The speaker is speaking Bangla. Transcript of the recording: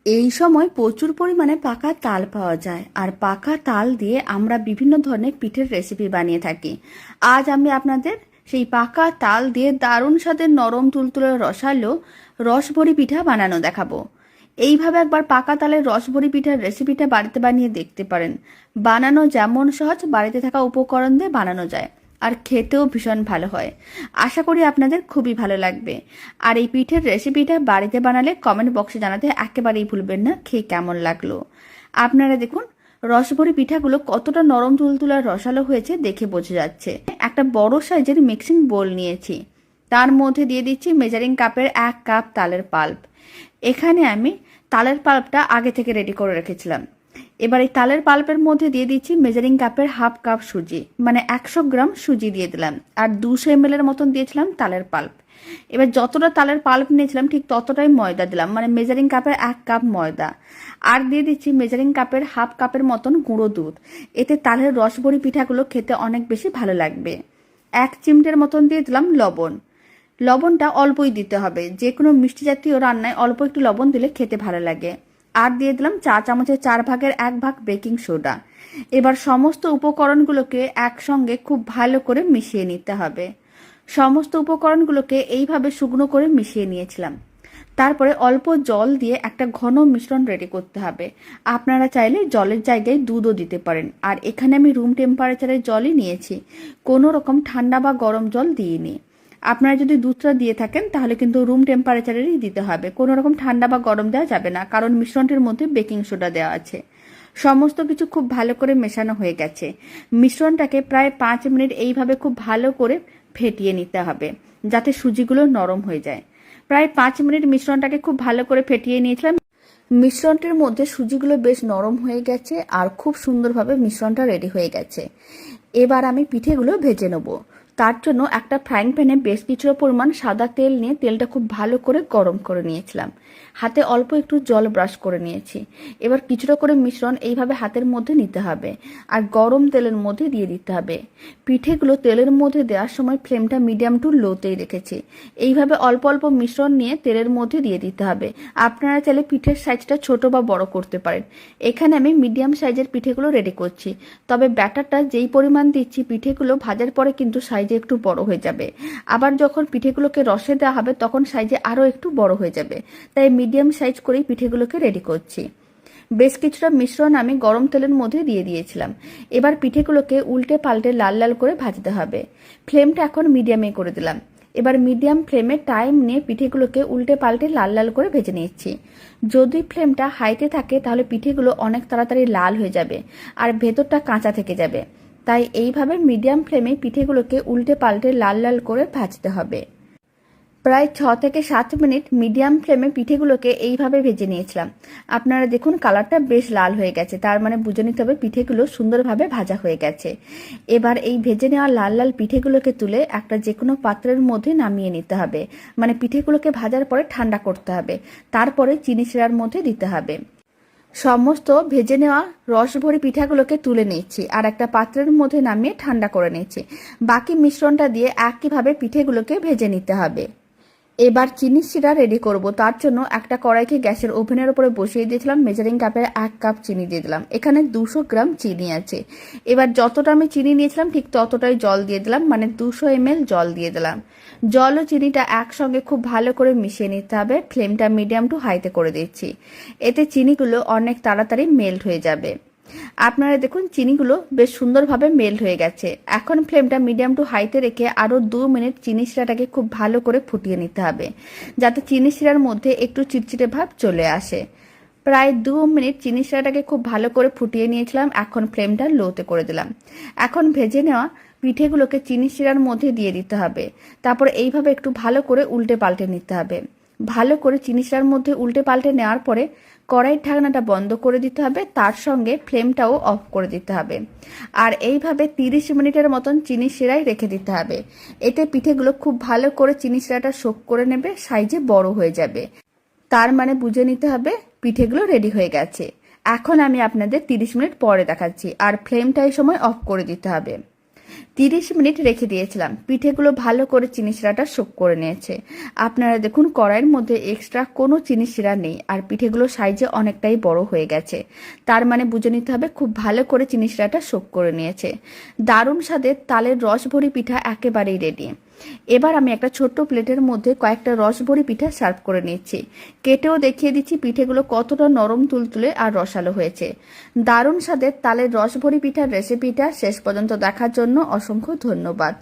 এই সময় প্রচুর পরিমাণে পাকা তাল পাওয়া যায়, আর পাকা তাল দিয়ে আমরা বিভিন্ন ধরনের পিঠের রেসিপি বানিয়ে থাকি। আজ আমি আপনাদের সেই পাকা তাল দিয়ে দারুণ স্বাদের নরম তুলতুলে রসালো রসভরি পিঠা বানানো দেখাবো। এইভাবে একবার পাকা তালের রসভরি পিঠার রেসিপিটা বাড়িতে বানিয়ে দেখতে পারেন। বানানো যেমন সহজ, বাড়িতে থাকা উপকরণ দিয়ে বানানো যায়, আর খেতেও ভীষণ ভালো হয়। আশা করি আপনাদের খুবই ভালো লাগবে। আর এই পিঠের রেসিপিটা বাড়িতে বানালে কমেন্ট বক্সে জানাতে একেবারেই ভুলবেন না খেয়ে কেমন লাগলো। আপনারা দেখুন রসভরি পিঠাগুলো কতটা নরম তুলতুলে রসালো হয়েছে দেখে বোঝা যাচ্ছে। একটা বড় সাইজের মিক্সিং বোল নিয়েছি, তার মধ্যে দিয়ে দিচ্ছি মেজারিং কাপের 1 কাপ তালের পাল্প। এখানে আমি তালের পাল্পটা আগে থেকে রেডি করে রেখেছিলাম। এবার এই তালের পাল্পের মধ্যে দিয়ে দিচ্ছি মেজারিং কাপের 1/2 কাপ সুজি, মানে 100 গ্রাম সুজি দিয়ে দিলাম। আর 200 ml এর মতন দিয়েছিলাম তালের পাল্প। এবার যতটা তালের পাল্প নিয়েছিলাম ঠিক ততটাই ময়দা দিলাম, মানে মেজারিং কাপের 1 কাপ ময়দা। আর দিয়ে দিচ্ছি মেজারিং কাপের 1/2 কাপের মতন গুঁড়ো দুধ। এতে তালের রসভরি পিঠাগুলো খেতে অনেক বেশি ভালো লাগবে। 1 চিমটের মতন দিয়ে দিলাম লবণ। লবণটা অল্পই দিতে হবে, যে কোনো মিষ্টি জাতীয় রান্নায় অল্প একটু লবণ দিলে খেতে ভালো লাগে। আর দিয়ে দিলাম চা চামচের 4 ভাগের 1 ভাগ বেকিং সোডা। এবার সমস্ত উপকরণগুলোকে একসঙ্গে খুব ভালো করে মিশিয়ে নিতে হবে। সমস্ত উপকরণগুলোকে এইভাবে শুকনো করে মিশিয়ে নিয়েছিলাম। তারপরে অল্প জল দিয়ে একটা ঘন মিশ্রণ রেডি করতে হবে। আপনারা চাইলে জলের জায়গায় দুধও দিতে পারেন। আর এখানে আমি রুম টেম্পারেচারের জলই নিয়েছি, কোনো রকম ঠান্ডা বা গরম জল দিইনি। আপনারা যদি দুধটা দিয়ে থাকেন তাহলে কিন্তু রুম টেম্পারেচারেরই দিতে হবে, কোনো রকম ঠান্ডা বা গরম দেওয়া যাবে না, কারণ মিশ্রণটির মধ্যে বেকিং সোডা দেওয়া আছে। সমস্ত কিছু খুব ভালো করে মেশানো হয়ে গেছে। মিশ্রণটাকে প্রায় 5 মিনিট এইভাবে খুব ভালো করে ফেটিয়ে নিতে হবে, যাতে সুজিগুলো নরম হয়ে যায়। প্রায় 5 মিনিট মিশ্রণটাকে খুব ভালো করে ফেটিয়ে নিয়েছিলাম। মিশ্রণটির মধ্যে সুজিগুলো বেশ নরম হয়ে গেছে, আর খুব সুন্দরভাবে মিশ্রণটা রেডি হয়ে গেছে। এবার আমি পিঠেগুলো ভেজে নেব। তার জন্য একটা ফ্রাইং প্যানে বেশ কিছুটা পরিমাণ সাদা তেল নিয়ে তেলটা খুব ভালো করে গরম করে নিয়েছিলাম। হাতে অল্প একটু জল ব্রাশ করে নিয়েছি। এবার কিছুটা করে মিশ্রণ এইভাবে হাতের মধ্যে নিতে হবে, আর গরম তেলের মধ্যে দিয়ে দিতে হবে। পিঠেগুলো তেলের মধ্যে দেওয়ার সময় ফ্লেমটা মিডিয়াম টু লোতেই রেখেছি। এইভাবে অল্প অল্প মিশ্রণ নিয়ে তেলের মধ্যে দিয়ে দিতে হবে। আপনারা চাইলে পিঠের সাইজটা ছোট বা বড় করতে পারেন। এখানে আমি মিডিয়াম সাইজের পিঠেগুলো রেডি করছি, তবে ব্যাটারটা যেই পরিমাণ দিচ্ছি পিঠেগুলো ভাজার পরে কিন্তু সাইজে একটু বড় হয়ে যাবে। আবার যখন পিঠেগুলোকে রসে দেওয়া হবে তখন সাইজে আরও একটু বড় হয়ে যাবে, তাই মিডিয়াম সাইজ করেই পিঠেগুলোকে রেডি করছি। বেশ কিছুটা মিশ্রণ আমি গরম তেলের মধ্যে দিয়ে দিয়েছিলাম। এবার পিঠেগুলোকে উল্টে পাল্টে লাল লাল করে ভাজতে হবে। ফ্লেমটা এখন মিডিয়ামে করে দিলাম। এবার মিডিয়াম ফ্লেমে টাইম নিয়ে পিঠেগুলোকে উল্টে পাল্টে লাল লাল করে ভেজে নিচ্ছি। যদি ফ্লেমটা হাইতে থাকে তাহলে পিঠেগুলো অনেক তাড়াতাড়ি লাল হয়ে যাবে, আর ভেতরটা কাঁচা থেকে যাবে। তাই এইভাবে মিডিয়াম ফ্লেমে পিঠেগুলোকে উল্টে পাল্টে লাল লাল করে ভাজতে হবে। প্রায় 6 থেকে 7 মিনিট মিডিয়াম ফ্লেমে পিঠেগুলোকে এইভাবে ভেজে নিয়েছিলাম। আপনারা দেখুন কালারটা বেশ লাল হয়ে গেছে, তার মানে বুঝে নিতে হবে পিঠেগুলো সুন্দরভাবে ভাজা হয়ে গেছে। এবার এই ভেজে নেওয়া লাল লাল পিঠেগুলোকে তুলে একটা যে কোনো পাত্রের মধ্যে নামিয়ে নিতে হবে, মানে পিঠেগুলোকে ভাজার পরে ঠান্ডা করতে হবে, তারপরে চিনি শিরার মধ্যে দিতে হবে। সমস্ত ভেজে নেওয়া রসভরি পিঠাগুলোকে তুলে নিচ্ছি, আর একটা পাত্রের মধ্যে নামিয়ে ঠান্ডা করে নিচ্ছি। বাকি মিশ্রণটা দিয়ে একইভাবে পিঠেগুলোকে ভেজে নিতে হবে। এবার চিনি শিরা রেডি করব। তার জন্য একটা কড়াইকে গ্যাসের ওভেনের উপরে বসিয়ে দিয়েছিলাম। মেজারিং কাপের 1 কাপ চিনি দিয়ে দিলাম। এখানে 200 গ্রাম চিনি আছে। এবার যতটা আমি চিনি নিয়েছিলাম ঠিক ততটাই জল দিয়ে দিলাম, মানে 200 ml জল দিয়ে দিলাম। জল ও চিনিটা একসঙ্গে খুব ভালো করে মিশিয়ে নিতে হবে। ফ্লেমটা মিডিয়াম টু হাইতে করে দিচ্ছি। এতে চিনিগুলো অনেক তাড়াতাড়ি মেল্ট হয়ে যাবে। আপনারা দেখুন চিনিগুলো বেশ সুন্দরভাবে মেল্ট হয়ে গেছে। এখন ফ্লেমটা মিডিয়াম টু হাইতে রেখে আরও 2 মিনিট চিনি শিরাটাকে খুব ভালো করে ফুটিয়ে নিতে হবে, যাতে চিনি শিরার মধ্যে একটু চিটচিটে ভাব চলে আসে। প্রায় 2 মিনিট চিনি শিরাটাকে খুব ভালো করে ফুটিয়ে নিয়েছিলাম। এখন ফ্লেমটা লোতে করে দিলাম। এখন ভেজে নেওয়া পিঠেগুলোকে চিনি শিরার মধ্যে দিয়ে দিতে হবে। তারপর এইভাবে একটু ভালো করে উল্টে পাল্টে নিতে হবে। ভালো করে চিনি শিরার মধ্যে উল্টে পাল্টে নেওয়ার পরে কড়াইয়ের ঢাকনাটা বন্ধ করে দিতে হবে, তার সঙ্গে ফ্লেমটাও অফ করে দিতে হবে। আর এইভাবে 30 মিনিটের মতন চিনি শিরায় রেখে দিতে হবে। এতে পিঠেগুলো খুব ভালো করে চিনি শিরাটা সোক করে নেবে, সাইজে বড় হয়ে যাবে। তার মানে বুঝে নিতে হবে পিঠেগুলো রেডি হয়ে গেছে। এখন আমি আপনাদের 30 মিনিট পরে দেখাচ্ছি, আর ফ্লেমটা এই সময় অফ করে দিতে হবে। 30 মিনিট রেখে দিয়েছিলাম। পিঠেগুলো ভালো করে চিনি শিরাটা সোক করে নিয়েছে। আপনারা দেখুন কড়াইয়ের মধ্যে এক্সট্রা কোনো চিনি শিরা নেই, আর পিঠেগুলো সাইজে অনেকটাই বড় হয়ে গেছে। তার মানে বুঝে নিতে হবে খুব ভালো করে চিনি শিরাটা সোক করে নিয়েছে। দারুণ স্বাদের তালের রসভরি পিঠা একেবারেই রেডি। এবার আমি একটা ছোট্ট প্লেটের মধ্যে কয়েকটা রসভরি পিঠা সার্ভ করে নিচ্ছি। কেটেও দেখিয়ে দিচ্ছি পিঠেগুলো কতটা নরম তুলতুলে আর রসালো হয়েছে। দারুণ স্বাদের তালের রসভরি পিঠার রেসিপিটা শেষ পর্যন্ত দেখার জন্য অসংখ্য ধন্যবাদ।